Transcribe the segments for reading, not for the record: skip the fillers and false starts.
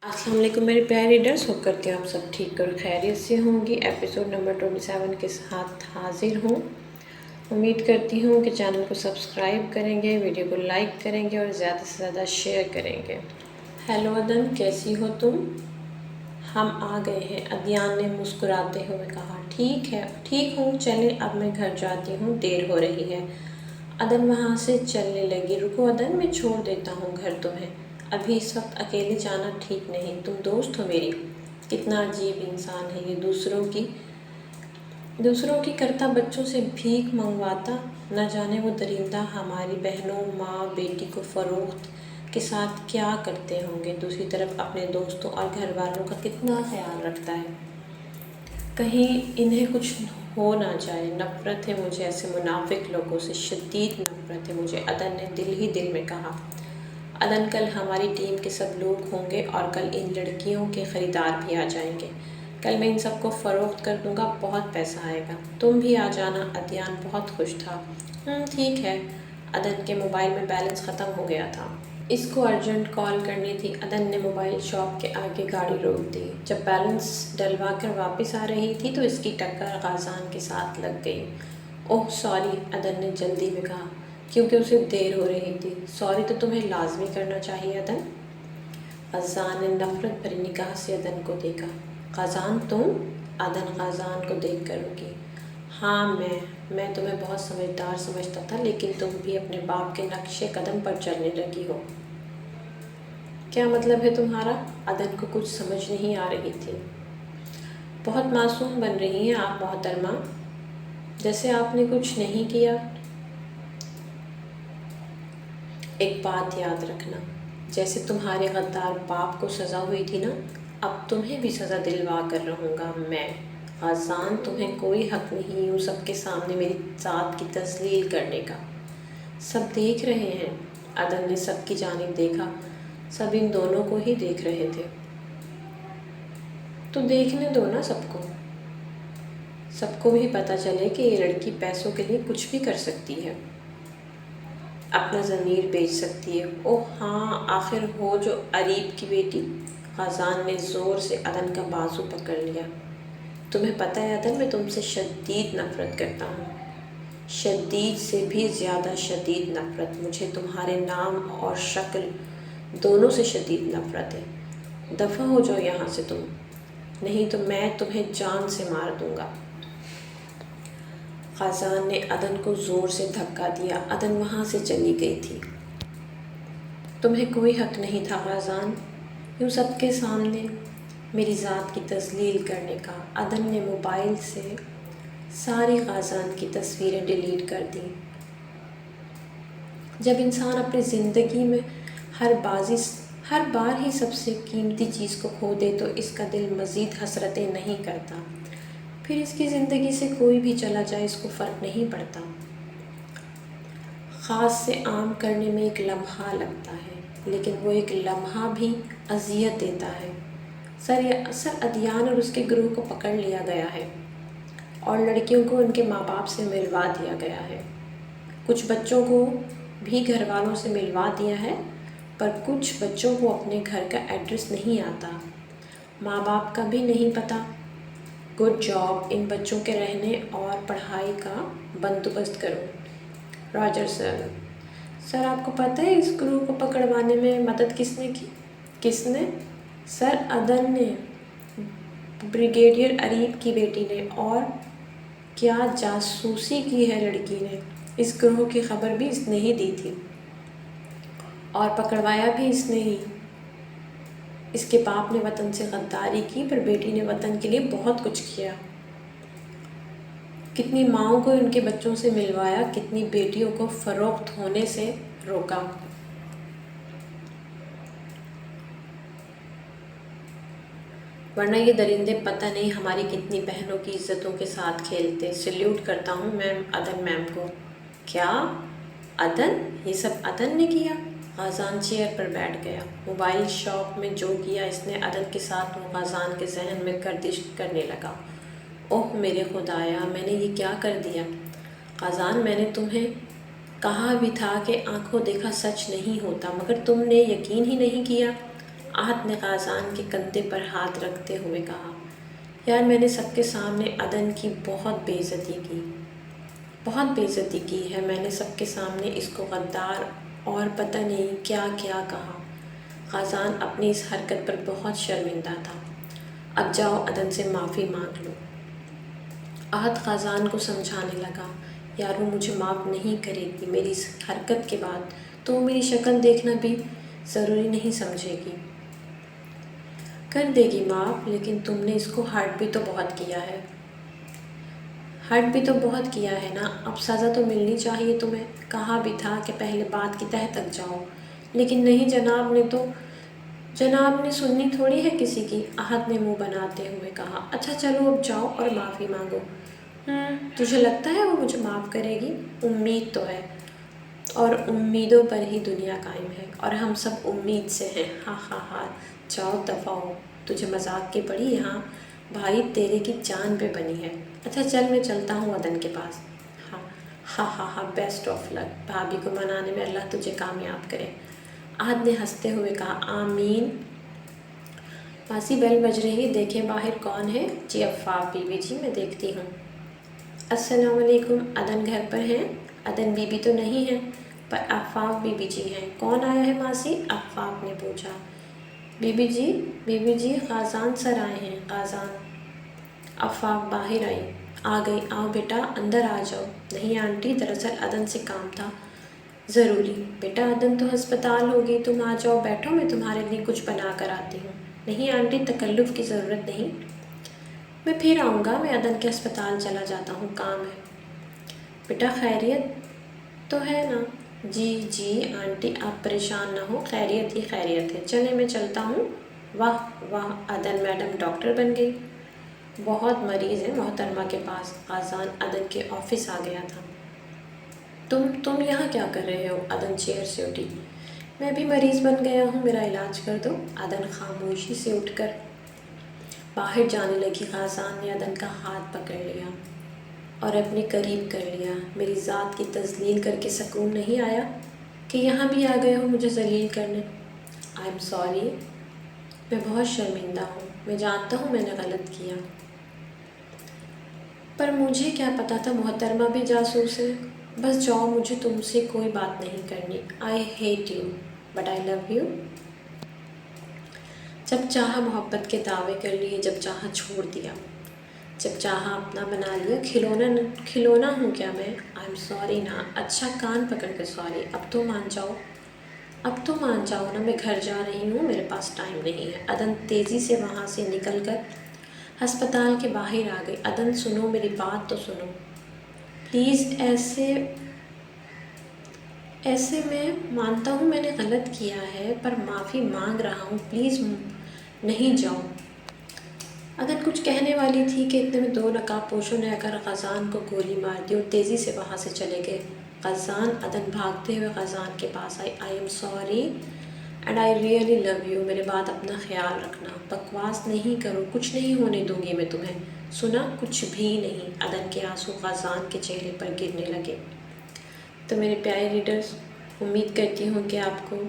السلام علیکم میرے پیارے ریڈرس، ہوپ کرتی ہوں آپ سب ٹھیک اور خیریت سے ہوں گی۔ ایپیسوڈ نمبر 27 کے ساتھ حاضر ہوں۔ امید کرتی ہوں کہ چینل کو سبسکرائب کریں گے، ویڈیو کو لائک کریں گے اور زیادہ سے زیادہ شیئر کریں گے۔ ہیلو ادن، کیسی ہو تم؟ ہم آ گئے ہیں، ادیان نے مسکراتے ہوئے کہا۔ ٹھیک ہوں، چلیں اب میں گھر جاتی ہوں، دیر ہو رہی ہے۔ ادن وہاں سے چلنے لگی۔ رکو ادن، میں چھوڑ دیتا ہوں گھر تمہیں، ابھی اس وقت اکیلے جانا ٹھیک نہیں، تم دوست ہو میری۔ کتنا عجیب انسان ہے یہ، دوسروں کی کرتا بچوں سے بھیک منگواتا، نہ جانے وہ درندہ ہماری بہنوں، ماں بیٹی کو فروخت کے ساتھ کیا کرتے ہوں گے۔ دوسری طرف اپنے دوستوں اور گھر والوں کا کتنا خیال رکھتا ہے، کہیں انہیں کچھ ہو نہ جائے۔ نفرت ہے مجھے ایسے منافق لوگوں سے، شدید نفرت ہے مجھے، ادن نے دل ہی دل میں کہا۔ ادن، کل ہماری ٹیم کے سب لوگ ہوں گے اور کل ان لڑکیوں کے خریدار بھی آ جائیں گے۔ کل میں ان سب کو فروخت کر دوں گا، بہت پیسہ آئے گا، تم بھی آ جانا۔ ادیان بہت خوش تھا۔ ٹھیک ہے۔ ادن کے موبائل میں بیلنس ختم ہو گیا تھا، اس کو ارجنٹ کال کرنی تھی۔ ادن نے موبائل شاپ کے آگے گاڑی روک دی۔ جب بیلنس ڈلوا کر واپس آ رہی تھی تو اس کی ٹکر غازان کے ساتھ لگ گئی۔ اوہ سوری، ادن نے جلدی میں کہا، کیونکہ اسے دیر ہو رہی تھی۔ سوری تو تمہیں لازمی کرنا چاہیے ادن۔ غازان نے نفرت بھری نگاہ سے ادن کو دیکھا۔ غازان تم؟ ادن غازان کو دیکھ کر رکی۔ ہاں میں تمہیں بہت سمجھدار سمجھتا تھا، لیکن تم بھی اپنے باپ کے نقش قدم پر چلنے لگی ہو۔ کیا مطلب ہے تمہارا؟ ادن کو کچھ سمجھ نہیں آ رہی تھی۔ بہت معصوم بن رہی ہیں آپ محترمہ، جیسے آپ نے کچھ نہیں کیا۔ ایک بات یاد رکھنا، جیسے تمہارے غدار باپ کو سزا ہوئی تھی نا، اب تمہیں بھی سزا دلوا کر رہوں گا میں۔ غازان، تمہیں کوئی حق نہیں یوں سب کے سامنے میری ذات کی تذلیل کرنے کا۔ سب دیکھ رہے ہیں۔ ادن نے سب کی جانب دیکھا، سب ان دونوں کو ہی دیکھ رہے تھے۔ تو دیکھنے دو نا سب کو بھی پتہ چلے کہ یہ لڑکی پیسوں کے لیے کچھ بھی کر سکتی ہے، اپنا ضمیر بیچ سکتی ہے۔ اوہ ہاں، آخر ہو جو اریب کی بیٹی۔ غازان نے زور سے ادن کا بازو پکڑ لیا۔ تمہیں پتہ ہے ادن، میں تم سے شدید نفرت کرتا ہوں، شدید سے بھی زیادہ شدید نفرت۔ مجھے تمہارے نام اور شکل دونوں سے شدید نفرت ہے۔ دفع ہو جاؤ یہاں سے تم، نہیں تو میں تمہیں جان سے مار دوں گا۔ غازان نے ادن کو زور سے دھکا دیا۔ ادن وہاں سے چلی گئی تھی۔ تمہیں کوئی حق نہیں تھا غازان، یوں سب کے سامنے میری ذات کی تذلیل کرنے کا۔ ادن نے موبائل سے ساری غازان کی تصویریں ڈیلیٹ کر دیں۔ جب انسان اپنی زندگی میں ہر بار ہی سب سے قیمتی چیز کو کھو دے تو اس کا دل مزید حسرتیں نہیں کرتا، پھر اس کی زندگی سے کوئی بھی چلا جائے اس کو فرق نہیں پڑتا۔ خاص سے عام کرنے میں ایک لمحہ لگتا ہے، لیکن وہ ایک لمحہ بھی اذیت دیتا ہے۔ سر ادیان اور اس کے گروہ کو پکڑ لیا گیا ہے اور لڑکیوں کو ان کے ماں باپ سے ملوا دیا گیا ہے۔ کچھ بچوں کو بھی گھر والوں سے ملوا دیا ہے، پر کچھ بچوں کو اپنے گھر کا ایڈریس نہیں آتا، ماں باپ کا بھی نہیں پتہ۔ گڈ جاب، ان بچوں کے رہنے اور پڑھائی کا بندوبست کرو۔ راجر سر، آپ کو پتہ ہے اس گروہ کو پکڑوانے میں مدد کس نے کی؟ کس نے؟ سر ادن نے، بریگیڈیئر اریب کی بیٹی نے۔ اور کیا جاسوسی کی ہے لڑکی نے، اس گروہ کی خبر بھی اس نے ہی دی تھی اور پکڑوایا بھی اس نے ہی۔ اس کے باپ نے وطن سے غداری کی، پر بیٹی نے وطن کے لیے بہت کچھ کیا، کتنی ماؤں کو ان کے بچوں سے ملوایا، کتنی بیٹیوں کو فروخت ہونے سے روکا۔ ورنہ یہ درندے پتہ نہیں ہماری کتنی بہنوں کی عزتوں کے ساتھ کھیلتے۔ سلیوٹ کرتا ہوں میم، ادن میم کو۔ کیا ادن؟ یہ سب ادن نے کیا؟ غازان چیئر پر بیٹھ گیا۔ موبائل شاپ میں جو کیا اس نے ادن کے ساتھ، وہ غازان کے ذہن میں گردش کرنے لگا۔ اوہ میرے خدایا، میں نے یہ کیا کر دیا؟ غازان، میں نے تمہیں کہا بھی تھا کہ آنکھوں دیکھا سچ نہیں ہوتا، مگر تم نے یقین ہی نہیں کیا۔ احد نے غازان کے کندھے پر ہاتھ رکھتے ہوئے کہا، یار میں نے سب کے سامنے عدن کی بہت بے عزتی کی ہے، میں نے سب کے سامنے اس کو غدار اور پتہ نہیں کیا کیا کہا۔ غازان اپنی اس حرکت پر بہت شرمندہ تھا۔ اب جاؤ عدن سے معافی مانگ لو۔ احد غازان کو سمجھانے لگا، یار وہ مجھے معاف نہیں کرے گی، میری اس حرکت کے بعد تو وہ میری شکل دیکھنا بھی ضروری نہیں سمجھے گی۔ کر دے گی معاف، لیکن تم نے اس کو ہرٹ بھی تو بہت کیا ہے نا، اب سزا تو ملنی چاہیے تمہیں۔ کہا بھی تھا کہ پہلے بات کی تہہ تک جاؤ، لیکن نہیں، جناب نے سننی تھوڑی ہے کسی کی۔ احد نے منہ بناتے ہوئے کہا، اچھا چلو اب جاؤ اور معافی مانگو۔ تجھے لگتا ہے وہ مجھے معاف کرے گی؟ امید تو ہے، اور امیدوں پر ہی دنیا قائم ہے، اور ہم سب امید سے ہیں۔ ہاں، جاؤ دفع ہو، تجھے مذاق کی پڑی یہاں، بھائی تیرے کی جان پہ بنی ہے۔ اچھا چل، میں چلتا ہوں عدن کے پاس۔ ہاں، بیسٹ آف لک، بھابھی کو منانے میں اللہ تجھے کامیاب کرے۔ احد نے ہنستے ہوئے کہا، آمین۔ ماسی بیل بج رہی، دیکھیں باہر کون ہے؟ جی عفاف بی بی جی، میں دیکھتی ہوں۔ السلام علیکم، عدن گھر پر ہیں؟ عدن بی بی تو نہیں ہے، پر عفاف بی بی جی ہیں۔ کون آیا ہے ماسی؟ عفاف نے پوچھا۔ بی بی جی غازان سر آئے ہیں۔ غازان؟ عفاف باہر آ گئی۔ آؤ بیٹا اندر آ جاؤ۔ نہیں آنٹی، دراصل عدن سے کام تھا ضروری۔ بیٹا عدن تو ہسپتال ہوگی، تم آ جاؤ، بیٹھو، میں تمہارے لیے کچھ بنا کر آتی ہوں۔ نہیں آنٹی، تکلف کی ضرورت نہیں، میں پھر آؤں گا، میں عدن کے ہسپتال چلا جاتا ہوں، کام ہے۔ بیٹا خیریت تو ہے نا؟ جی آنٹی، آپ پریشان نہ ہو، خیریت ہی خیریت ہے، چلیں میں چلتا ہوں۔ واہ، عدن میڈم ڈاکٹر بن گئی، بہت مریض ہیں محترمہ کے پاس۔ غازان عدن کے آفس آ گیا تھا۔ تم یہاں کیا کر رہے ہو؟ عدن چیئر سے اٹھی۔ میں بھی مریض بن گیا ہوں، میرا علاج کر دو۔ عدن خاموشی سے اٹھ کر باہر جانے لگی۔ غازان نے عدن کا ہاتھ پکڑ لیا اور اپنے قریب کر لیا۔ میری ذات کی تذلیل کر کے سکون نہیں آیا کہ یہاں بھی آ گئے ہو مجھے ذلیل کرنے؟ آئی ایم سوری، میں بہت شرمندہ ہوں، میں جانتا ہوں میں نے غلط کیا، پر مجھے کیا پتا تھا محترمہ بھی جاسوس ہے۔ بس جاؤ، مجھے تم سے کوئی بات نہیں کرنی۔ I hate you but I love you. جب چاہا محبت کے دعوے کر لیے، جب چاہا چھوڑ دیا، جب چاہا اپنا بنا لیا۔ کھلونا ہوں کیا میں؟ آئی ایم سوری نا۔ اچھا کان پکڑ کے سوری، اب تو مان جاؤ نا، میں گھر جا رہی ہوں، میرے پاس ٹائم نہیں ہے۔ عدن تیزی سے وہاں سے نکل کر ہسپتال کے باہر آ گئی۔ عدن سنو، میری بات تو سنو پلیز۔ ایسے میں مانتا ہوں میں نے غلط کیا ہے، پر معافی مانگ رہا ہوں، پلیز نہیں جاؤ۔ عدن کچھ کہنے والی تھی کہ اتنے میں دو نقاب پوشوں نے آ کر غازان کو گولی مار دی اور تیزی سے وہاں سے چلے گئے۔ غازان؟ عدن بھاگتے ہوئے غازان کے پاس آئی۔ I am sorry and I really love you, میرے بات اپنا خیال رکھنا۔ بکواس نہیں کرو، کچھ نہیں ہونے دوں گی میں تمہیں، سنا؟ کچھ بھی نہیں۔ عدن کے آنسو غازان کے چہرے پر گرنے لگے۔ تو میرے پیارے ریڈرز، امید کرتی ہوں کہ آپ کو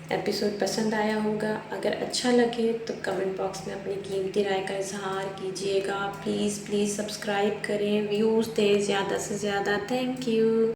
ایپیسوڈ پسند آیا ہوگا۔ اگر اچھا لگے تو کمنٹ باکس میں اپنی قیمتی رائے کا اظہار کیجیے گا۔ پلیز سبسکرائب کریں، ویوز دیں زیادہ سے زیادہ۔ Thank you.